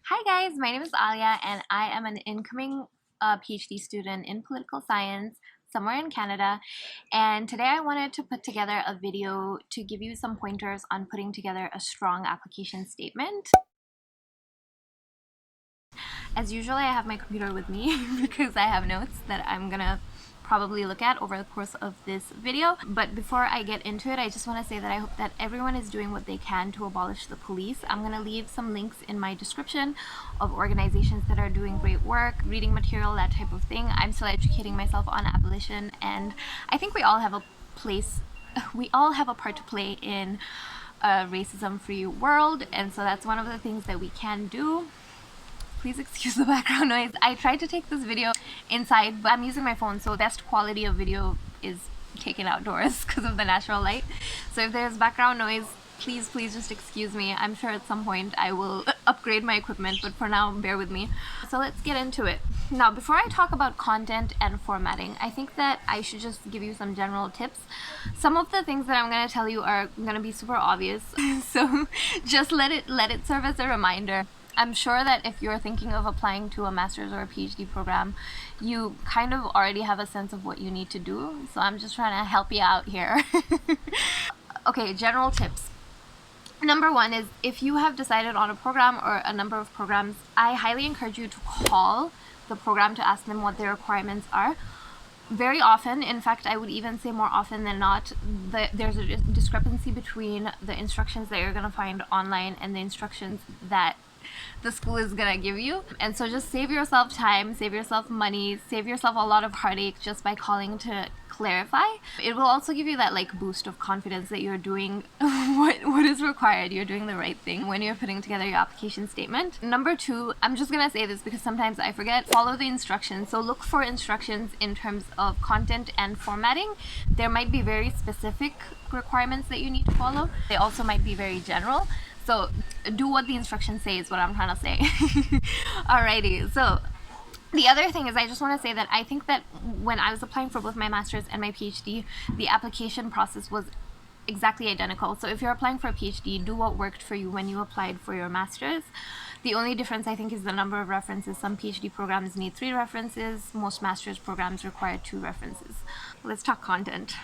Hi guys, my name is Aaliya and I am an incoming PhD student in political science somewhere in Canada, and today I wanted to put together a video to give you some pointers on putting together a strong application statement. As usual, I have my computer with me because I have notes that I'm gonna probably look at over the course of this video. But before I get into it, I just want to say that I hope that everyone is doing what they can to abolish the police. I'm going to leave some links in my description of organizations that are doing great work, reading material, that type of thing. I'm still educating myself on abolition, and I think we all have a part to play in a racism-free world, and so that's one of the things that we can do. Please excuse the background noise. I tried to take this video inside, but I'm using my phone, so best quality of video is taken outdoors because of the natural light. So if there's background noise, please just excuse me. I'm sure at some point I will upgrade my equipment, but for now, bear with me. So let's get into it. Now, before I talk about content and formatting, I think that I should just give you some general tips. Some of the things that I'm going to tell you are going to be super obvious, so just let it serve as a reminder. I'm sure that if you're thinking of applying to a master's or a PhD program, you kind of already have a sense of what you need to do. So I'm just trying to help you out here. Okay, general tips. Number one is, if you have decided on a program or a number of programs, I highly encourage you to call the program to ask them what their requirements are. Very often, in fact, I would even say more often than not, there's a discrepancy between the instructions that you're going to find online and the instructions that the school is gonna give you. And so just save yourself time, save yourself money, save yourself a lot of heartache just by calling to clarify. It will also give you that boost of confidence that you're doing what is required. You're doing the right thing when you're putting together your application statement. Number two, I'm just gonna say this because sometimes I forget, follow the instructions. So look for instructions in terms of content and formatting. There might be very specific requirements that you need to follow. They also might be very general. So do what the instructions say is what I'm trying to say. Alrighty, so the other thing is, I just want to say that I think that when I was applying for both my master's and my PhD, the application process was exactly identical. So if you're applying for a PhD, do what worked for you when you applied for your master's. The only difference, I think, is the number of references. Some PhD programs need 3 references. Most master's programs require 2 references. Let's talk content.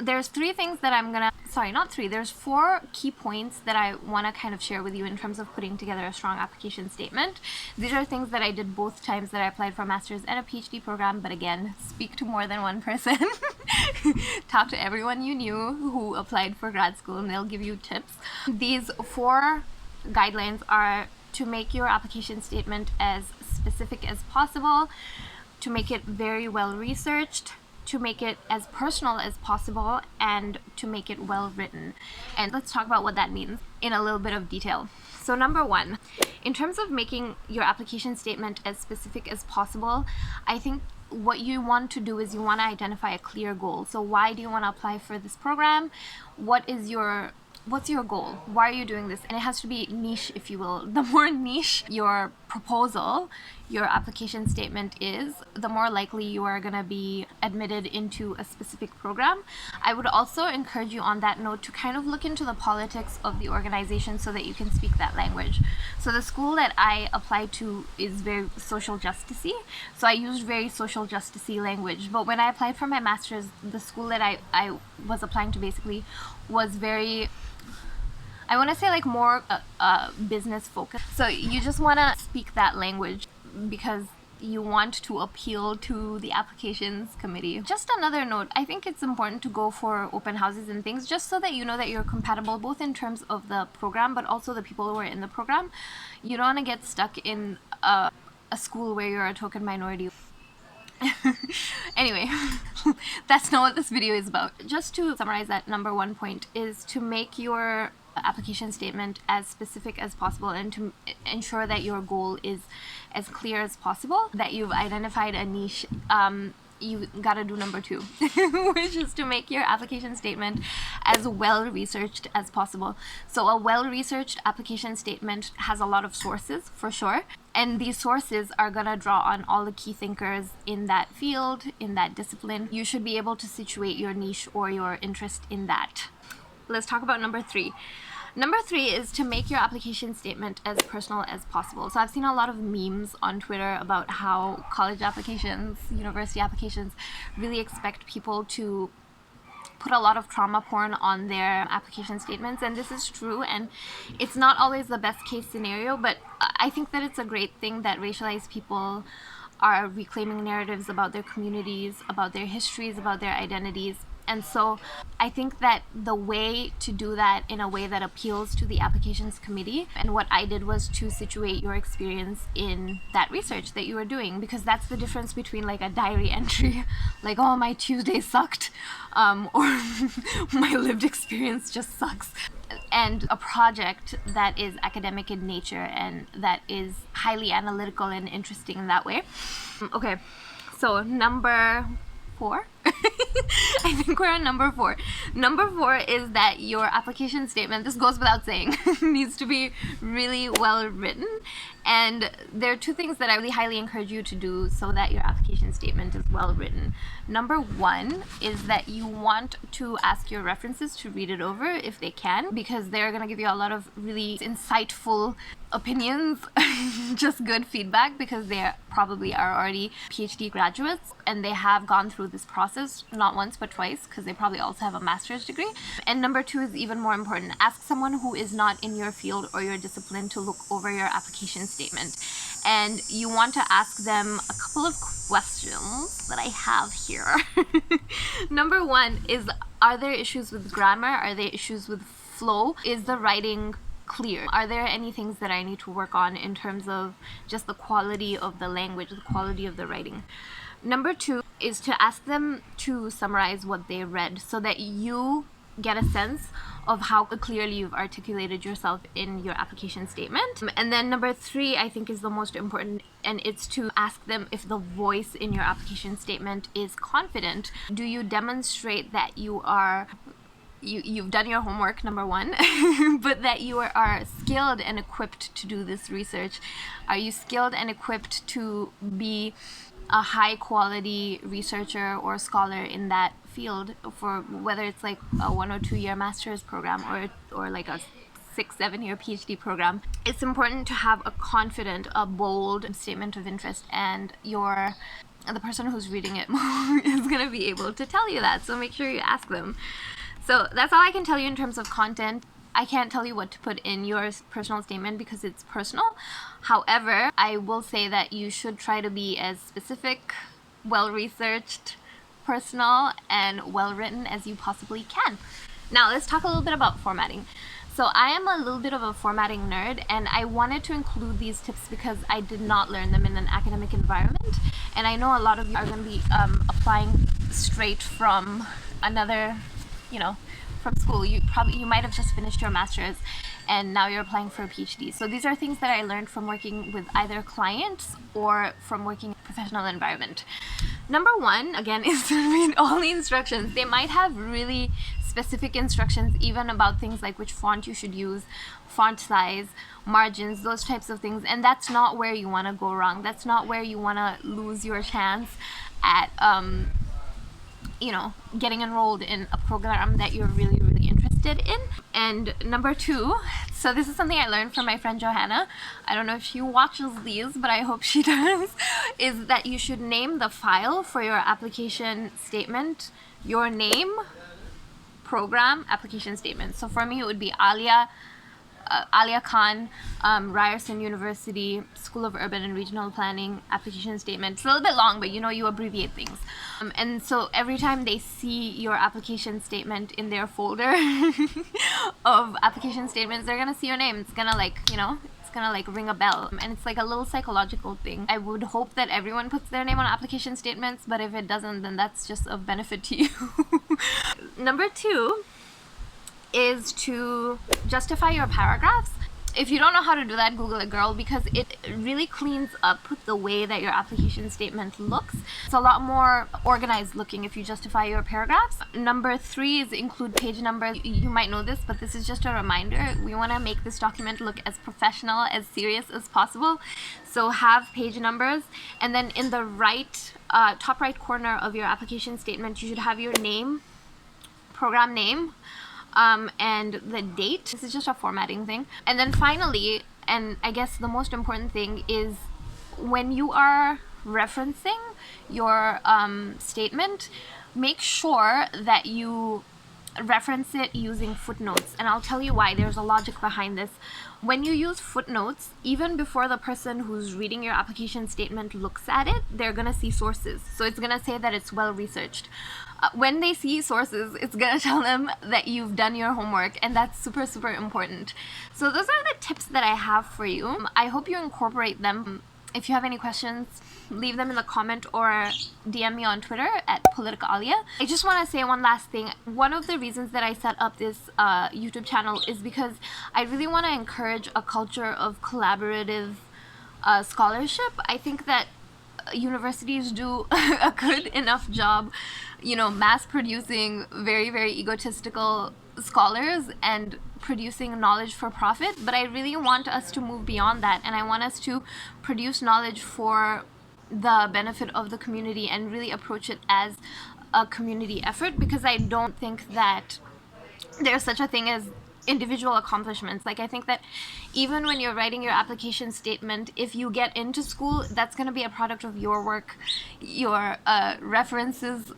There's 3 things that I'm gonna, sorry, not 3, there's 4 key points that I want to kind of share with you in terms of putting together a strong application statement. These are things that I did both times that I applied for a master's and a PhD program, but again, speak to more than one person. Talk to everyone you knew who applied for grad school and they'll give you tips. These 4 guidelines are to make your application statement as specific as possible, to make it very well researched, to make it as personal as possible, and to make it well written. And let's talk about what that means in a little bit of detail. So number 1, in terms of making your application statement as specific as possible, I think what you want to do is you want to identify a clear goal. So why do you want to apply for this program? What's your goal? Why are you doing this? And it has to be niche, if you will. The more niche your proposal, your application statement is, the more likely you are going to be admitted into a specific program. I would also encourage you on that note to kind of look into the politics of the organization so that you can speak that language. So the school that I applied to is very social justice-y, so I used very social justice-y language. But when I applied for my master's, the school that I was applying to basically was very, I want to say more business focused. So you just want to speak that language because you want to appeal to the applications committee. Just another note, I think it's important to go for open houses and things just so that you know that you're compatible both in terms of the program but also the people who are in the program. You don't want to get stuck in a school where you're a token minority. Anyway, that's not what this video is about. Just to summarize, that number 1 point is to make your application statement as specific as possible and to ensure that your goal is as clear as possible, that you've identified a niche. You gotta do number 2, which is to make your application statement as well researched as possible. So a well researched application statement has a lot of sources, for sure, and these sources are gonna draw on all the key thinkers in that field, in that discipline. You should be able to situate your niche or your interest in that. Let's talk about number 3. Number 3 is to make your application statement as personal as possible. So I've seen a lot of memes on Twitter about how college applications, university applications really expect people to put a lot of trauma porn on their application statements, and this is true, and it's not always the best case scenario, but I think that it's a great thing that racialized people are reclaiming narratives about their communities, about their histories, about their identities. And so I think that the way to do that in a way that appeals to the applications committee, and what I did was to situate your experience in that research that you were doing, because that's the difference between like a diary entry, like, oh, my Tuesday sucked, or my lived experience just sucks, and a project that is academic in nature and that is highly analytical and interesting in that way. Okay, so number 4. I think we're on number 4. Number 4 is that your application statement, this goes without saying, needs to be really well written. And there are 2 things that I really highly encourage you to do so that your application statement is well written. Number 1 is that you want to ask your references to read it over if they can, because they're going to give you a lot of really insightful opinions, just good feedback, because they probably are already PhD graduates and they have gone through this process not once but twice, because they probably also have a master's degree. And number 2 is even more important. Ask someone who is not in your field or your discipline to look over your application statement, and you want to ask them a couple of questions that I have here. Number 1 is, are there issues with grammar? Are there issues with flow? Is the writing clear? Are there any things that I need to work on in terms of just the quality of the language, the quality of the writing? Number 2 is to ask them to summarize what they read so that you get a sense of how clearly you've articulated yourself in your application statement. And then number 3, I think, is the most important, and it's to ask them if the voice in your application statement is confident. Do you demonstrate that you are you've done your homework, number 1, but that you are skilled and equipped to do this research? Are you skilled and equipped to be a high quality researcher or scholar in that field, for whether it's like a 1 or 2 year master's program or like a 6-7 year PhD program? It's important to have a confident, a bold statement of interest, and the person who's reading it is going to be able to tell you that, so make sure you ask them. So that's all I can tell you in terms of content. I can't tell you what to put in your personal statement because it's personal. However, I will say that you should try to be as specific, well-researched, personal, and well-written as you possibly can. Now, let's talk a little bit about formatting. So I am a little bit of a formatting nerd, and I wanted to include these tips because I did not learn them in an academic environment. And I know a lot of you are going to be applying straight from another, from school. You might have just finished your master's and now you're applying for a PhD. So these are things that I learned from working with either clients or from working in a professional environment. Number 1, again, is to read all the instructions. They might have really specific instructions even about things like which font you should use, font size, margins, those types of things. And that's not where you want to go wrong. That's not where you want to lose your chance at getting enrolled in a program that you're really, really interested in. And number 2, so this is something I learned from my friend Johanna. I don't know if she watches these, but I hope she does, is that you should name the file for your application statement, your name, program, application statement. So for me, it would be Aaliya Khan, Ryerson University, School of Urban and Regional Planning, application statement. It's a little bit long, but you abbreviate things. And so every time they see your application statement in their folder of application statements, they're gonna see your name. It's gonna it's gonna ring a bell. And it's like a little psychological thing. I would hope that everyone puts their name on application statements, but if it doesn't, then that's just of benefit to you. Number 2 is to justify your paragraphs. If you don't know how to do that, Google it, girl, because it really cleans up the way that your application statement looks. It's a lot more organized looking if you justify your paragraphs. Number 3 is include page numbers. You might know this, but this is just a reminder. We want to make this document look as professional, as serious as possible. So have page numbers, and then in the top right corner of your application statement, you should have your name, program name, and the date. This is just a formatting thing. And then finally, and I guess the most important thing, is when you are referencing your statement, make sure that you reference it using footnotes. And I'll tell you why. There's a logic behind this. When you use footnotes, even before the person who's reading your application statement looks at it, they're gonna see sources. So it's gonna say that it's well researched. When they see sources, it's gonna tell them that you've done your homework, and that's super, super important. So those are the tips that I have for you. I hope you incorporate them. If you have any questions, leave them in the comment or DM me on Twitter at Aaliya. I just want to say one last thing. One of the reasons that I set up this YouTube channel is because I really want to encourage a culture of collaborative scholarship. I think that universities do a good enough job, you know, mass producing very, very egotistical scholars and producing knowledge for profit, but I really want us to move beyond that, and I want us to produce knowledge for the benefit of the community and really approach it as a community effort, because I don't think that there's such a thing as individual accomplishments. Like, I think that even when you're writing your application statement, if you get into school, that's going to be a product of your work, your references,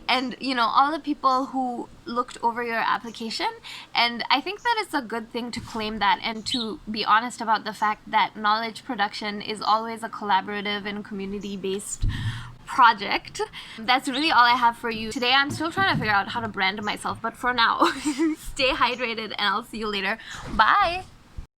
and, you know, all the people who looked over your application. And I think that it's a good thing to claim that and to be honest about the fact that knowledge production is always a collaborative and community-based project. That's really all I have for you today. I'm still trying to figure out how to brand myself, but for now, stay hydrated, and I'll see you later. Bye!